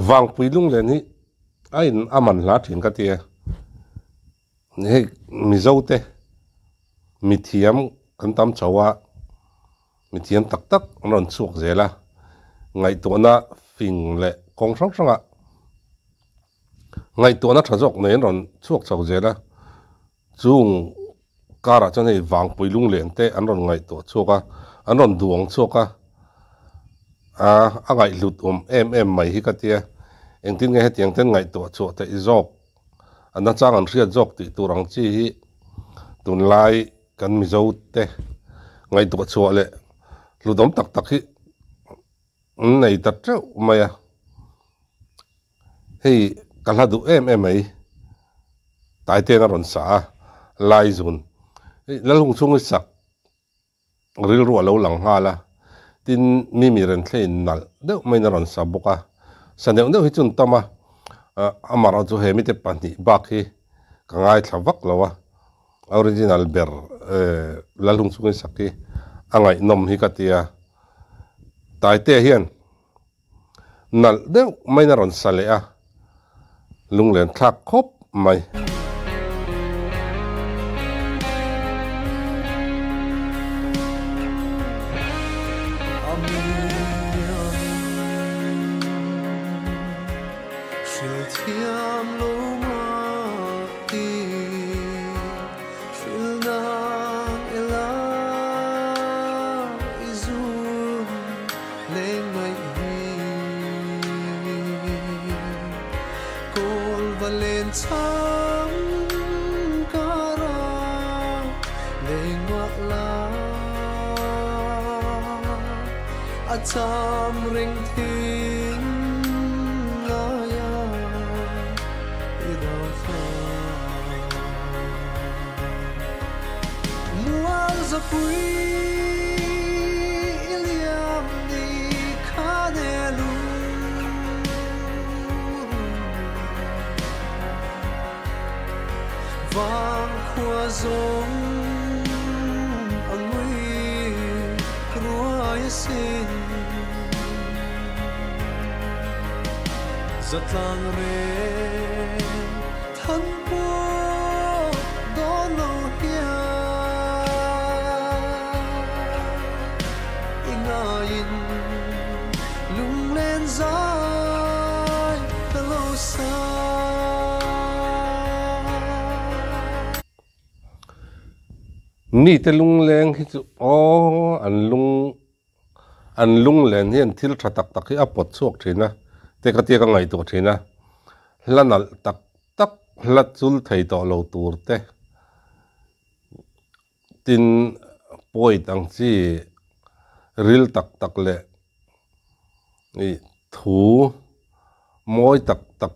วางปุยลุงเลยนี่ไอ้อามันลาถึงกันเตียนี่มีเจ้าเตมีเทียมกันตามชาวมีเทียมตักนอนสุกเจละไงตัวน่ะฟิงเละกองช่างไงตัวน่ะทจกเนี่ยนอนสุกชาวเจละจุงการะจะในวางปุยลุงเลยเตอันนอนไงตัวสุกอันนอนดวงสุกไงหลุดไม่ฮิกเตียเองที่ไงให้เตียงเต้นไงตัวชัวแต่อีจอกอันนั้นจ้างอันเรียนจอกติตัวรังจีตุนไล่กันมีเจ้าเตะไงตัวชัวเลยหลุดตักฮิในตัดเจ้าไม่ให้กันละดูไม่ตายเตนรอนสาไล่จุนแล้วลงช่วงสักริรัวแล้วหลังหาละที่มีเรื่องเล่นนั่นเดี๋ยวไม่นรอนสาบุกแสดงเดี๋ยวให้จุนตมาอามาเราจะเห็นมิตรปันนี่บักฮีกังไงทวักแล้วออริจินัลเบอร์แล้วลงช่วงสักฮีอังไงนมฮิกตียตายเตะเฮียนนั่นเดี๋ยวไม่นรอนสาเลยลุงเล่นทักคบไม่จำริงทิ้งลายาอีดาวฟ้ามัวจะปุยเลียมดีคาเนลูวางขัวซงอังวิรัวสินจะตั้งเรทันปัวโดนโลหิยอีงายินลุงเล่นใจตะโลซานี่แต่ลุงแรงที่สุดอันลุงแรงเนี่ยที่เราตักที่อัปปดสวกทีนะแต่ก็เตี้ยก็ไงตัวทีนะแล้วนั่นตักแล้วจุลไทยต่อเราตัวเต้ตินป่วยตั้งที่ริลตักเลยนี่ถูมอยตัก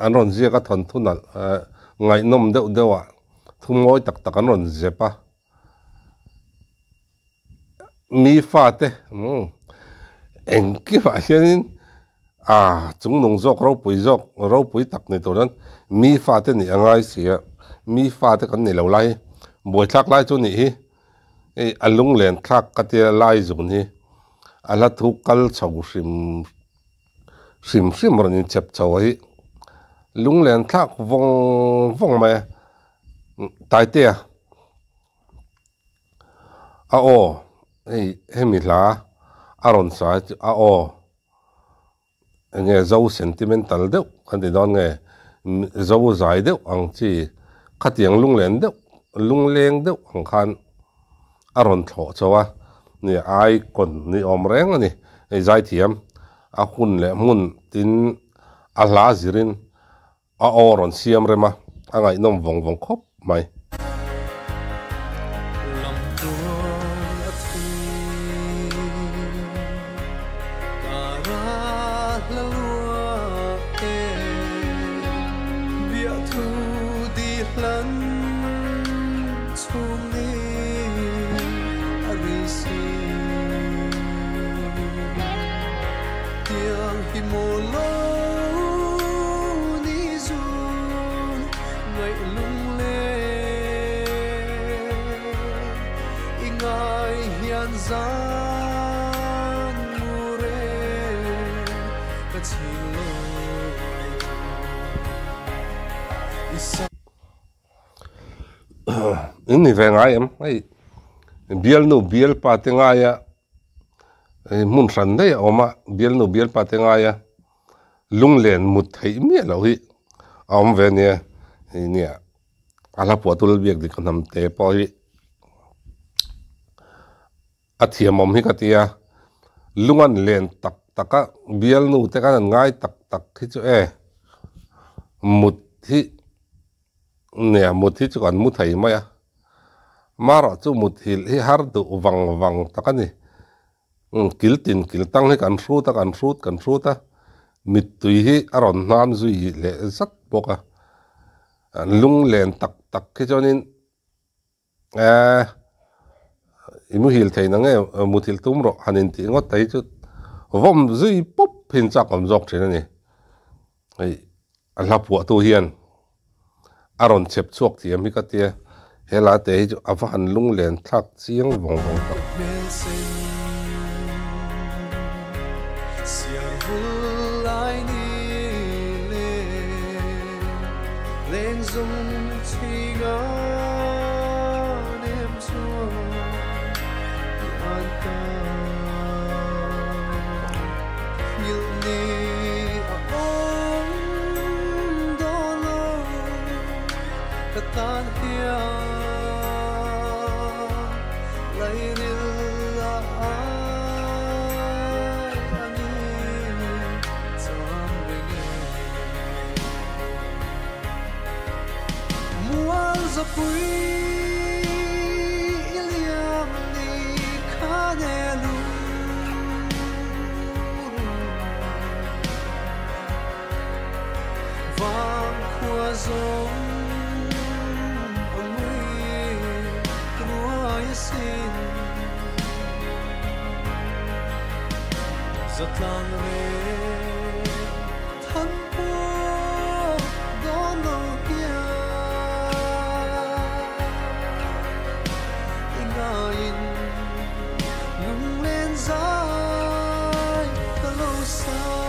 อันนั้นเสียก็ทนทุนนั่นไงนมเดียวถูมอยตักอันนั้นเสียปะมีฟาเต้เอ็งกี่ว่าเช่นจงนงจอกเราปุยตักในตัวนั้นมีฟาเต้นี่ยังไงเสียมีฟาเต้กันนี่เราไล่บวยทักไล่ตัวนี้อันลุงเล่นทักกันที่ไล่จุนนี้อันละทุกกัลชาวซิมมันเจ็บชาวฮีลุงเล่นทักวงมาตายเตี้ยให้มีลาอารมณ์สายเงี้ยเจ้าเซนติเมนตัลเดียวกันที่โดนเงี้ยเจ้าใจเดียวอังที่ขัดยังลุงเล่นเดียวลุงเลี้ยงเดียวอังคันอารมณ์โถชัวนี่ไอ้คนนี่อมแรงนี่ไอ้ใจเทียมหุ่นเละมุนตินอัลลาซิรินอารมณ์เสียมเลยมาไงน้องวงคบไหมzan mure ka chilo ini về ngay em ấy biel nu biel pa te ngay à mun san đấy oma biel pa te ngay à lung len mut thấy mía lâu hi om về nè nè ala po tul biek di kanam te po hi athiam om hi katia lungan len tak taka biel nu te kan ngai tak tak hi chu mut hi nè mut hi chu kan mut thai mai à mara chu mut hil hi har du wang wang takani kiltin kiltang hi kan fruta mit tui hi aron nam zui le zat boka lung len tak tak ke chonin imu hil thei na nge muthil tumro hanin ti ngot tai chu vom zui pop phin chak om jok thina ni ai ala pu tu hian aron chep chuak ti mi ka tia hela te hi chu avan lung len thak chiang vong vong tak tan hia lai ril la ai ani cham renge mual zapui iliam ni khanelu vang khua zong giọt lang về thân phố đó nâu kia in ngừng lên dài ta lâu xa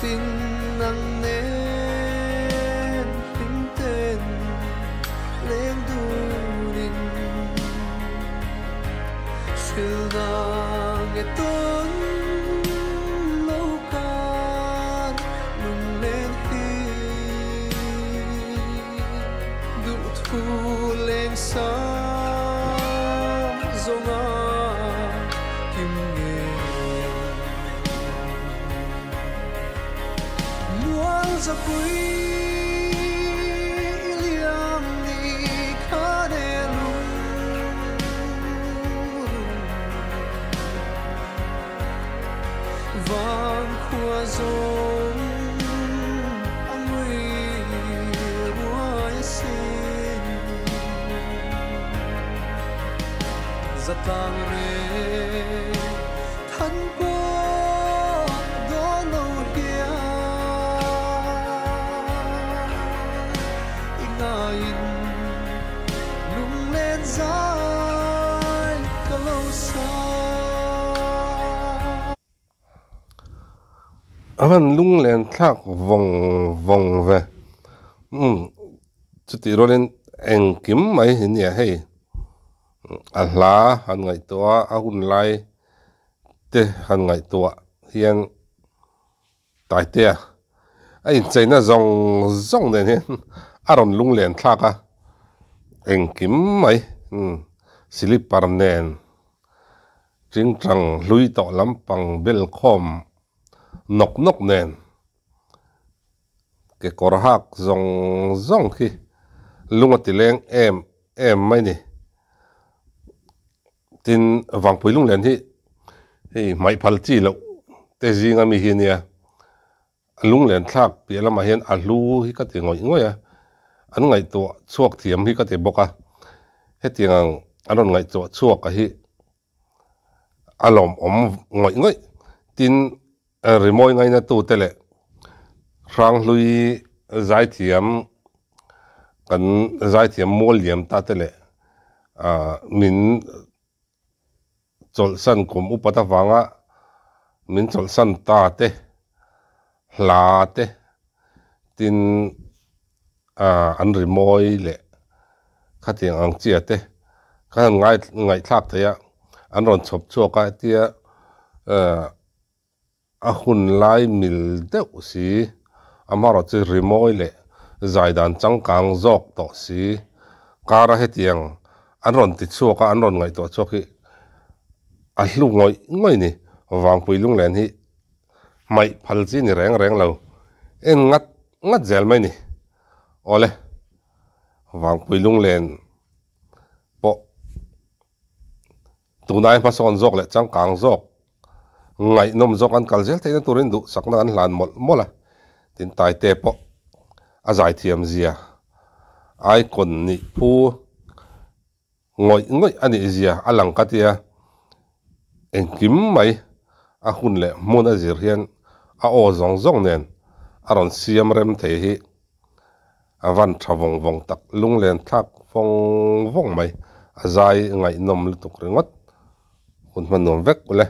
tin nắng nên hình tên lên du đình siêu nàng nghe tuấn lâu can lùng lên khi đủ thu lên sáng dòng kim nghề zapui iliam ni khanelu vang khua zong angui ruai sin zatang re than po do no hia lung lên dài cả lâu xa avan lung len thak vong vong ve chu ti rolen eng kim mai hin ya hei ahla han ngai to a hun lai te han ngai to hian tai te ai chaina zong zong den hen aron lung len thaka eng kim mai silipar nen ching trăng lui to lampang bel khom nok nok nen ke korhak zong zong khi lunga tileng em mai ni tin wang pui lung len hi mai phal chi lo te zinga mi hi nia lung len thak pi lama hian a lu hi ka ti ngoi ngoi a an ngai to chuak thiam hi ka ti boka hetiang อันนั้นไงตัวชั่วกะฮิอารมณ์ง่อยตินรีโมยไงนะตัวเตะครั้งลุยใจเทียมกันใจเทียมมัวเหลี่ยมตาเตะมินจลสันกุมอุปตะฟังมินจลสันตาเตะลาเตะตินอันรีโมยเละข้าเตียงอังเจียเตะข้าง่ายทักเทียอันรอนชบชั่วกะเตียหุ่นไล่มิลเดวสีอามาเราจะรีโมยเละใจดันจังกังจอกต่อสีการะเหตียงอันรอนติดชั่วกะอันรอนไงตัวชั่วที่อันลุงง่อยนี่วางปุยลุงแหลนที่ไม่พัลจีนี่แรงเรางัดเจลไหมนี่โอเลวางปุยลุงแหลนปะตัวนายมาสอนจอกเลยจังกังจอกไงนมจอกอันกัลเจลที่นั่นตัวเรนดูสักนั้นหลานหมดละตินตายเตะปะอาศัยเทียมเสียไอ้คนนี่ผู้ง่อยอันนี้เสียอลังกัดเตียเอ็งกิมไหมหุ่นเละมุนอาจิเรียนโอซองเนียนอารอนเสียมเร็มเทหิวันทวงตักลุงเลียนทักวงไหมอาศัยไงนมลุตุกเริงวัดคุณมันนมเวกเลย